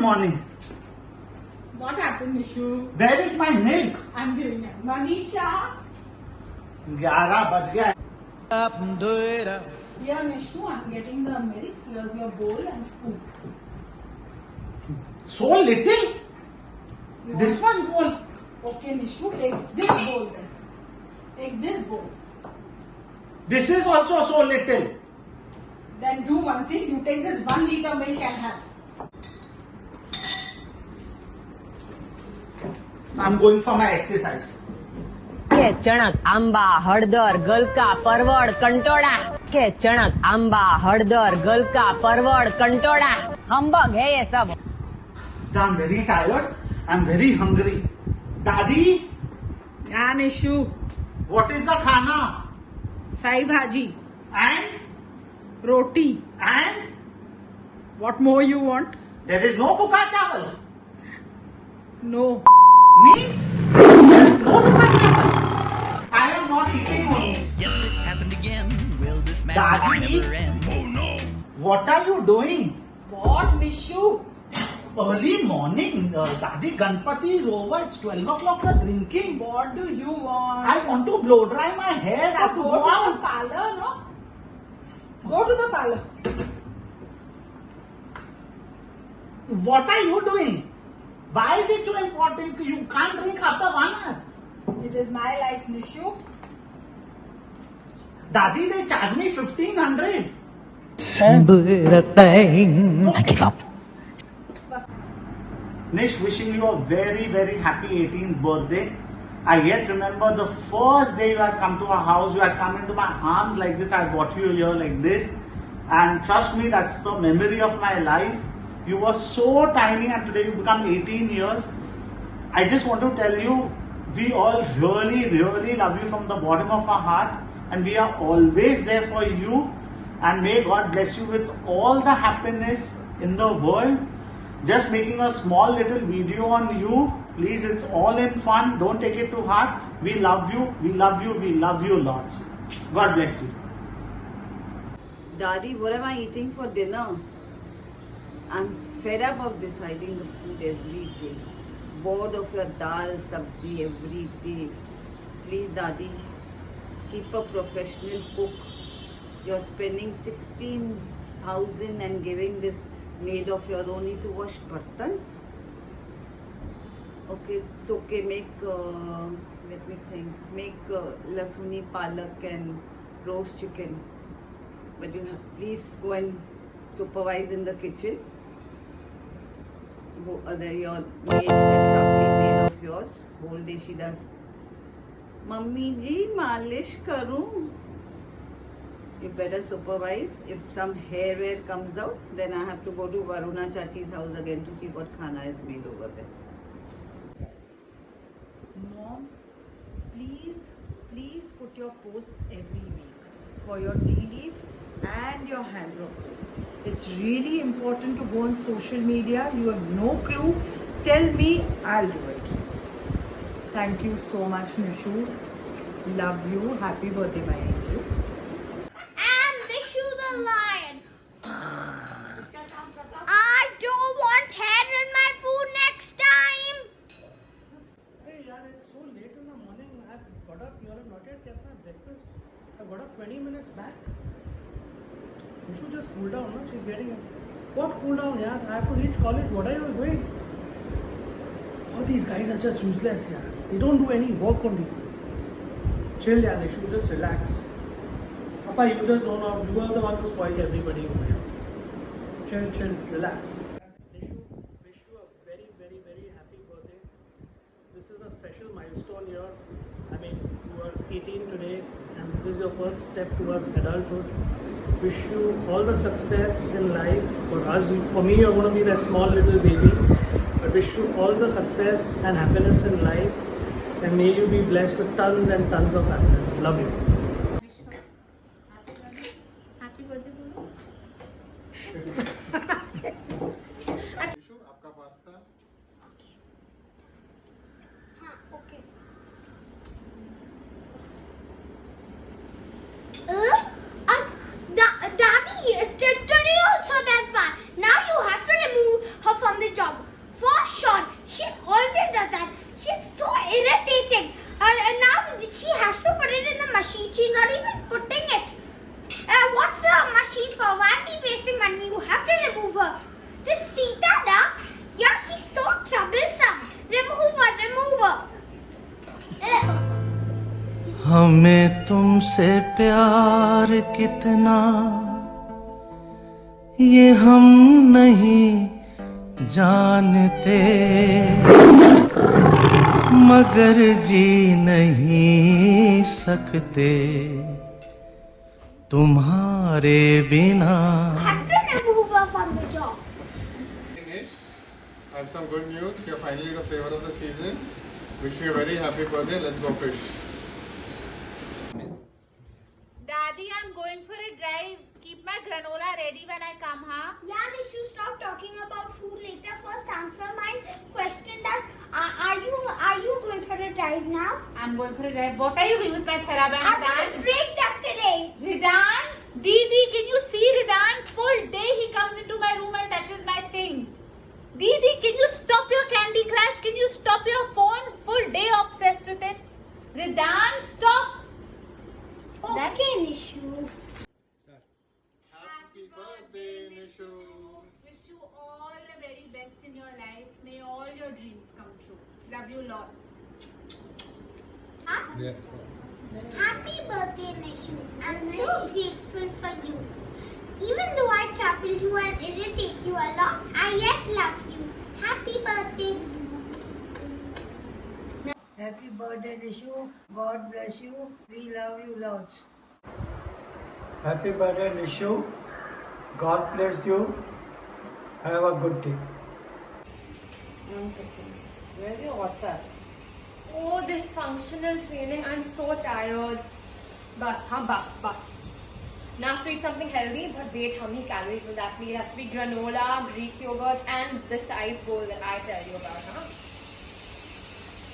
morning. What happened, Nishu? Where is my milk? I'm giving it. Manisha. 11 बज गया. Here, Nishu, I'm getting the milk. Here's your bowl and spoon. So little. You This want- much bowl. Okay, Nishu, take this bowl then. Take this bowl. This is also so little. Then do one thing. You take this 1 liter milk and have. I'm going for my exercise. કે ચણક આંબા હળદર ગલકા પરવળ કંટોળા કે ચણક આંબા હળદર ગલકા પરવળ કંટોળા humbug હે ये सब. I'm very tired. I'm very hungry. Daddy, Yeah, Nishu. what is the khana? Sai bhaji. And Roti. What more you want? there is no buka chawal. No. Means there is no buka chawal. I am not eating only. Yes, it happened again. Will this Daddy? madness never end? Oh no. What are you doing? What, Nishu? Early morning, Daddy, Ganpati is over. It's 12 o'clock. You're drinking. What do you want? I want to blow dry my hair. I have to Go go to the out. parlor, no? Go to the parlor. What are you doing? Why is it so important? You can't drink after 1 hour. It is my life, Nishu. Daddy, they charge me 1500. I give up. Nish, wishing you a very, very happy 18th birthday. I yet remember the first day you had come to our house, you had come into my arms like this, I brought you here like this. And trust me, that's the memory of my life. You were so tiny and today you become 18 years. I just want to tell you, we all really, really love you from the bottom of our heart. And we are always there for you. And may God bless you with all the happiness in the world. Just making a small little video on you. Please, it's all in fun. Don't take it to heart. We love you. We love you. We love you lots. God bless you. Daddy, what am I eating for dinner? I'm fed up of deciding the food every day. Bored of your dal, sabzi every day. Please, Daddy, keep a professional cook. You're spending 16,000 and giving this maid of your only to wash bartans. Okay, it's okay. Let me think. Make lasuni, palak and roast chicken. But you have, please go and supervise in the kitchen. Your maid, that chapli maid of yours, whole day she does. Mummy ji, malish karu. You better supervise. If some hair wear comes out, then I have to go to Varuna Chachi's house again to see what khana is made over there. Mom, please put your posts every week for your tea leaf and your hands off. It's really important to go on social media. You have no clue. Tell me, I'll do it. Thank you so much, Nishu. Love you. Happy birthday, my angel. And Vishu the lion. I don't want hair in my food next time. Hey, yaar, it's so late in the morning. I've got up. You have not yet kept my breakfast. I got up 20 minutes back. You should just cool down, no? She's getting it. What cool down, yaar? I have to reach college. What are you doing? All these guys are just useless, yaar. They don't do any work only. Chill, yaar. You should just relax. Papa, you just don't know. You are the one who spoiled everybody over here. Chill, relax. Nishu, wish you a very, very, very happy birthday. This is a special milestone year. I mean, you are 18 today and this is your first step towards adulthood. Wish you all the success in life. For me, you're going to be that small little baby. But wish you all the success and happiness in life. And may you be blessed with tons and tons of happiness. Love you. Happy birthday, Guru. आपका pasta हाँ, okay. Daddy, today also that's bad. Now you have to remove her from the job. हमें तुमसे प्यार कितना ये हम नहीं जानते, मगर जी नहीं सकते तुम्हारे बिना। After I move up on the job. I have some good news. You're finally the flavor of the season. Wish you a very happy birthday. Let's go fish. Daddy, I'm going for a drive. Keep my granola ready when I come, huh? Yeah, Nishu, stop talking about food later. First, answer my question that are you going for a drive now? I'm going for a drive. What are you doing with my TheraBand, I'm going to Ridan? break that today. Ridan? Didi, can you see Ridan? Full day he comes into my room and touches my things. Didi, can you stop your Candy Crush? Can you stop your phone? Full day obsessed with it. Ridan, stop. Okay, Nishu. Happy birthday, Nishu. Wish you all the very best in your life. May all your dreams come true. Love you lots. Happy birthday, Nishu. I'm so grateful for you. Even though I trouble you and irritate you a lot, I yet love you. Happy birthday. Happy birthday, Nishu. God bless you. We love you lots. Happy birthday, Nishu. God bless you. Have a good day. One second. Where's your WhatsApp? Oh, this functional training. I'm so tired. Bus. Now to eat something healthy, but wait, how many calories will that be? It has to be granola, Greek yogurt, and the size bowl that I tell you about, huh?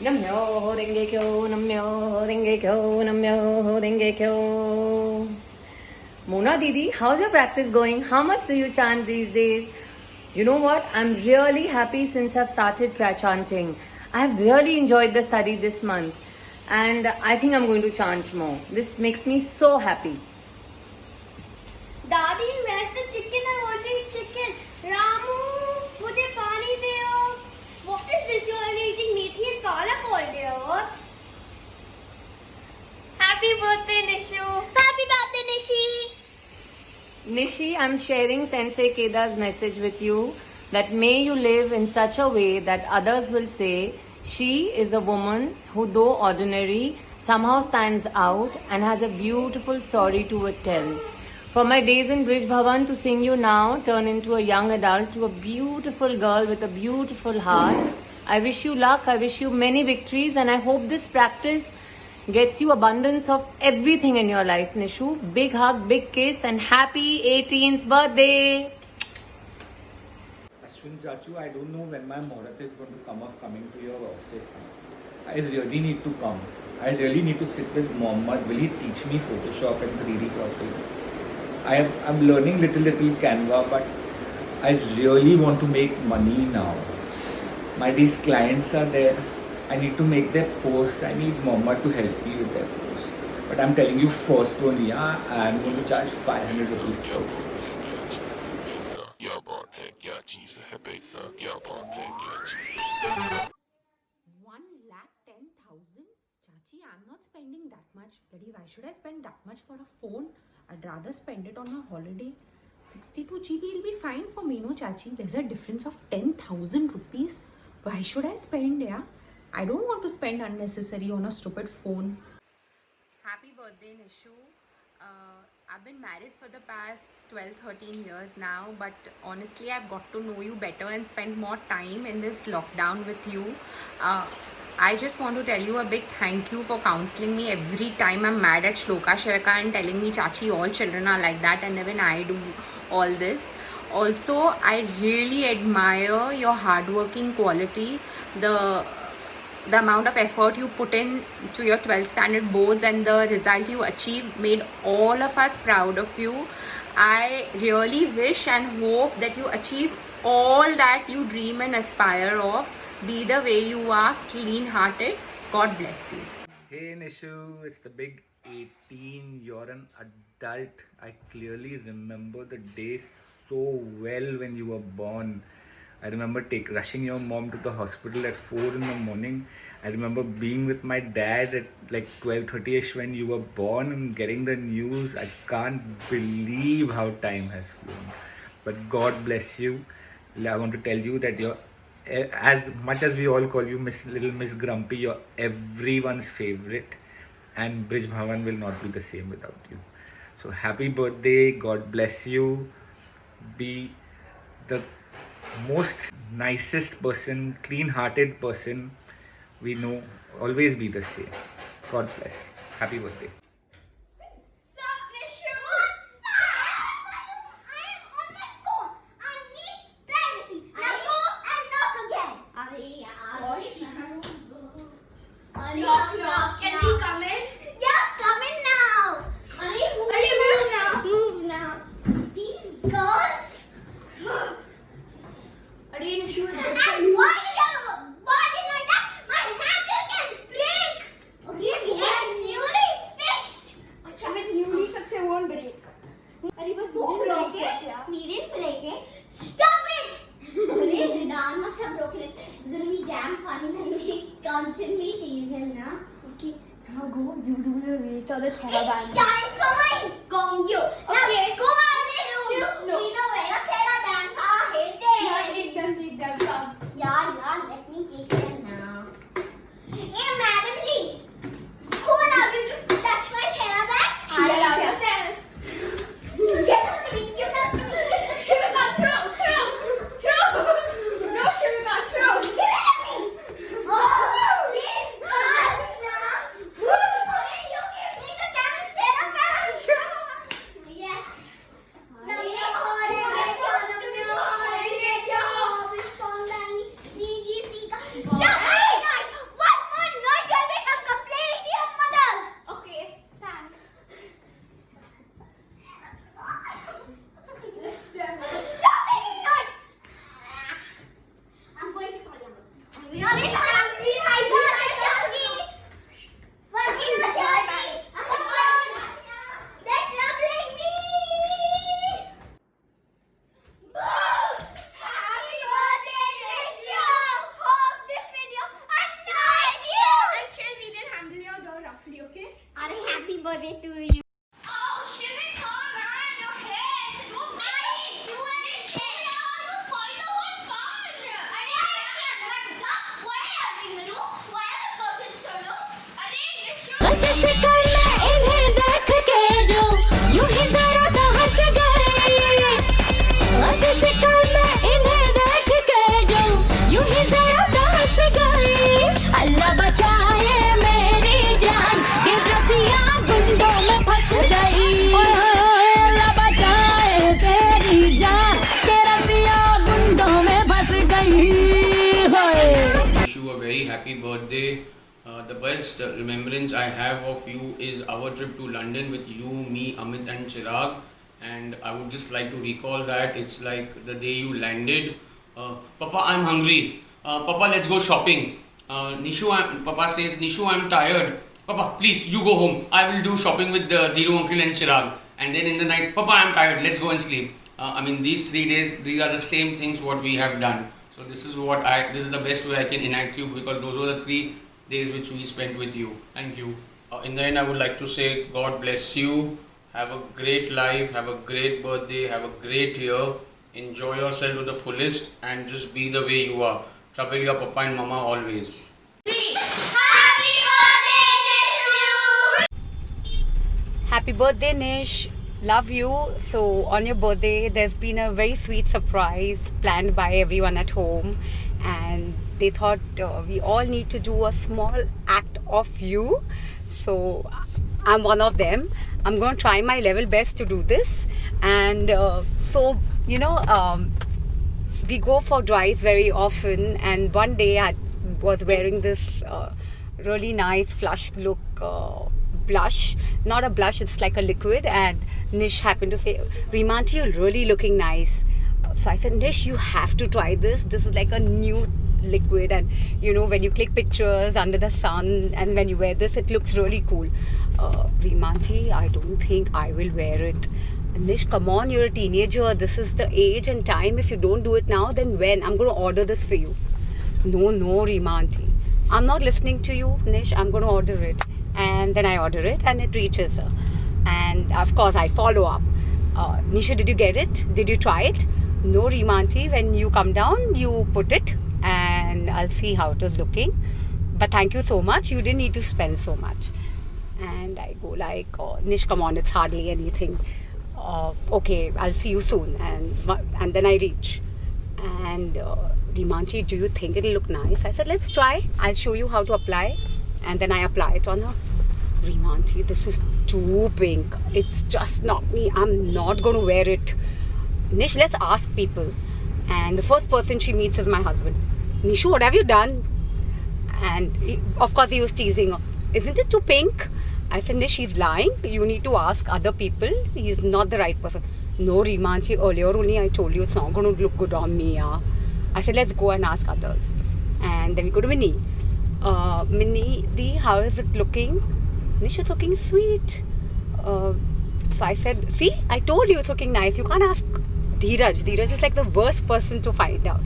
Namyo Renge Kyo, Namyo Renge Kyo, Namyo Renge Kyo. Mona Didi, how's your practice going? How much do you chant these days? You know what? I'm really happy since I've started chanting. I've really enjoyed the study this month. And I think I'm going to chant more. This makes me so happy. Daddy, where's the chicken? I want to eat chicken. Ramu, mujhe pani deo. What is this? You are eating methi and palak all day, what? Happy birthday, Nishu! Happy birthday, Nishi. Nishi, I'm sharing Sensei Keda's message with you that may you live in such a way that others will say, she is a woman who, though ordinary, somehow stands out and has a beautiful story to tell. For my days in Bridge Bhavan to sing you now turn into a young adult to a beautiful girl with a beautiful heart. I wish you luck, I wish you many victories, and I hope this practice gets you abundance of everything in your life, Nishu. Big hug, big kiss, and happy 18th birthday! Ashwin Chachu, I don't know when my Murat is going to come of coming to your office. I really need to come. I really need to sit with Mohammed. Will he teach me Photoshop and 3D properly? I'm learning little Canva, but I really want to make money now. These clients are there. I need to make their posts. I need Mohammed to help me with their posts. But I'm telling you first only, I'm going to charge 500 rupees per post. 1,10,000? Chachi, I'm not spending that much. Bloody, why should I spend that much for a phone? I'd rather spend it on a holiday. 62 GB will be fine for me, no, Chachi? There's a difference of 10,000 rupees. Why should I spend, yeah? I don't want to spend unnecessary on a stupid phone. Happy birthday, Nishu. I've been married for the past 12-13 years now, but honestly I've got to know you better and spend more time in this lockdown with you. I just want to tell you a big thank you for counseling me every time I'm mad at Shloka Sharka and telling me, Chachi, all children are like that, and even I do all this. Also, I really admire your hardworking quality, the amount of effort you put in to your 12th standard boards, and the result you achieved made all of us proud of you. I really wish and hope that you achieve all that you dream and aspire of. Be the way you are, clean-hearted. God bless you. Hey Nishu, it's the big 18. You're an adult. I clearly remember the day so well when you were born. I remember rushing your mom to the hospital at 4 in the morning. I remember being with my dad at like 12:30ish when you were born and getting the news. I can't believe how time has flown. But God bless you. I want to tell you that you're, as much as we all call you Little Miss Grumpy, you're everyone's favorite, and Bridge Bhavan will not be the same without you. So happy birthday. God bless you. Be the most nicest person, clean-hearted person we know. Always be the same. God bless. Happy birthday. Knock. Can we come in? Yeah, come in now. Move now. These girls. And why did you body like that? My handle can break. Okay, it's newly fixed. If it's newly fixed, it won't break. Who broke it? We didn't break it. Stop it! Ridan must have broken it. It's gonna be damn funny when we constantly tease him, na? Okay, now go. You do the weights or the TheraBand. It's time for my gongyo. Okay, go on, Nishu. No. We know where your TheraBands are hidden. Take them, come. Yeah, let me take them now. Hey, Madam G, who allowed you to touch my TheraBand? I allowed yourself. Get up to me. Shivika, throw. No, Shivika, throw. Give it at me. Oh, please, God, now. You give me the damn TheraBand. Yes. Stop! One more noise, you'll become complaining to your mothers. Okay, thanks. Stop making noise! I'm going to call your mother. You're in hungry, I got it, Georgie. What is it, Georgie? Come on. They're troubling me. Happy birthday, Nishu! Hope this video annoyed you! Until we didn't handle your door roughly, okay? Happy birthday to you. Oh, Shivika, man, your hair is so messy! You and your hair, you spoil the whole fun! What are you having, Nanu? Why are the curtains so low? Nishu! कैसे करना इन्हें देख के जो यूं ही जरा सा हंस गए कैसे करना इन्हें देख के जो यूं ही जरा सा हंस गए अल्लाह बचाए मेरी जान कि रसिया गुंडों में फंस गई अल्लाह बचाए तेरी जान कि रसिया गुंडों में फंस गई Wish you a very happy birthday. The best remembrance I have of you is our trip to London with you, me, Amit and Chirag, and I would just like to recall that it's like the day you landed. Papa, I'm hungry. Papa, let's go shopping. Papa says, Nishu, I'm tired. Papa, please, you go home. I will do shopping with Dhiru uncle and Chirag. And then in the night, Papa, I'm tired. Let's go and sleep. These 3 days, these are the same things what we have done. So this is the best way I can enact you, because those were the 3 days which we spent with you. Thank you. In the end, I would like to say God bless you. Have a great life. Have a great birthday. Have a great year. Enjoy yourself to the fullest and just be the way you are. Trouble your papa and mama always. Happy birthday, Nishu! Happy birthday, Nish. Love you. So on your birthday, there's been a very sweet surprise planned by everyone at home, and they thought we all need to do a small act of you. So I'm one of them. I'm going to try my level best to do this. And we go for drives very often, and one day I was wearing this really nice flushed look blush. Not a blush, it's like a liquid, and Nish happened to say, Reemanti, you're really looking nice. So I said, Nish, you have to try this. This is like a new liquid, and when you click pictures under the sun and when you wear this, it looks really cool. Reemanti, I don't think I will wear it. Nish, come on, you're a teenager. This is the age and time. If you don't do it now, then when? I'm going to order this for you. No, Reema auntie. I'm not listening to you, Nish. I'm going to order it. And then I order it and it reaches her. And of course, I follow up. Nisha, did you get it? Did you try it? No, Reema auntie. When you come down, you put it and I'll see how it is looking. But thank you so much. You didn't need to spend so much. And I go like, oh, Nish, come on, it's hardly anything. Okay, I'll see you soon. And then I reach. And Reema auntie, do you think it'll look nice? I said, let's try. I'll show you how to apply. And then I apply it on her. Reema auntie, this is too pink. It's just not me. I'm not going to wear it. Nish, let's ask people. And the first person she meets is my husband. Nishu, what have you done? And of course he was teasing her. Isn't it too pink? I said, Nish, he's lying. You need to ask other people. He's not the right person. No, Reema auntie, earlier only I told you it's not going to look good on me. Yeah. I said, let's go and ask others. And then we go to Minnie. Minnie, Dee, how is it looking? Nish, it's looking sweet. So I said, see, I told you it's looking nice. You can't ask Dheeraj. Dheeraj is like the worst person to find out.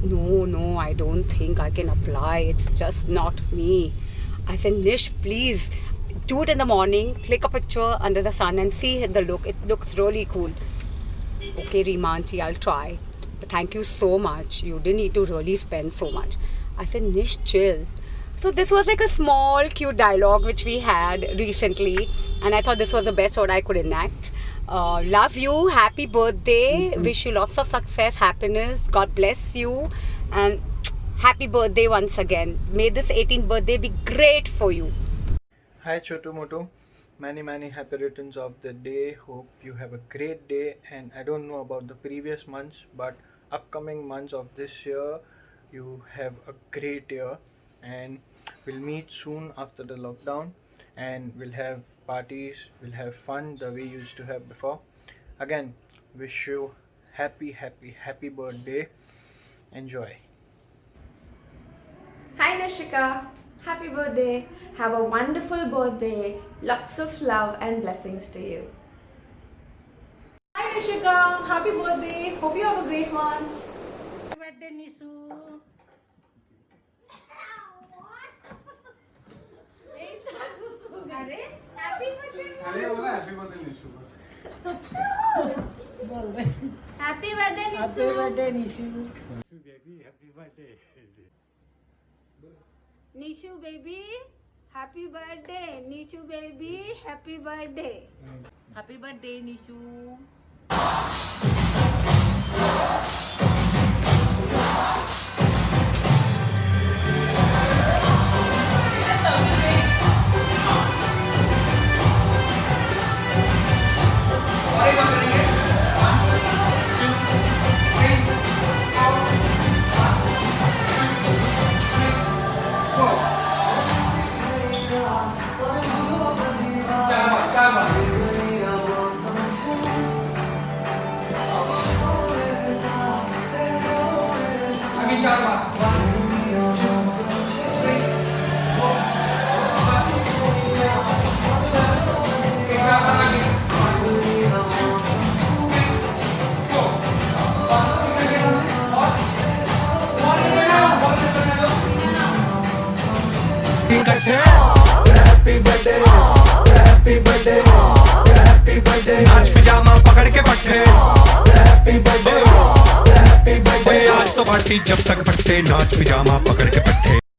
No, I don't think I can apply. It's just not me. I said, Nish, please do it in the morning. Click a picture under the sun and see the look. It looks really cool. Okay, Reema auntie, I'll try. But thank you so much. You didn't need to really spend so much. I said, Nish, chill. So this was like a small cute dialogue which we had recently. And I thought this was the best what I could enact. Love you. Happy birthday. Wish you lots of success, happiness. God bless you. And happy birthday once again. May this 18th birthday be great for you. Hi Chotu Motu, many happy returns of the day. Hope you have a great day, and I don't know about the previous months, but upcoming months of this year you have a great year, and we'll meet soon after the lockdown, and we'll have parties, we'll have fun the way we used to have before. Again, wish you happy birthday. Enjoy. Hi Nishika, happy birthday. Have a wonderful birthday. Lots of love and blessings to you. Hi Nishika, happy birthday. Hope you have a great one. Happy birthday, Nishu. Happy birthday, Happy birthday, Nishu. Happy birthday, Nishu. Happy birthday, Nishu. Nishu baby, happy birthday. Nishu baby, happy birthday. Happy birthday, Nishu. नाच pyjama पकड़ के पट्टे आज तो party जब तक फटते नाच पिजामा पकड़ के पट्टे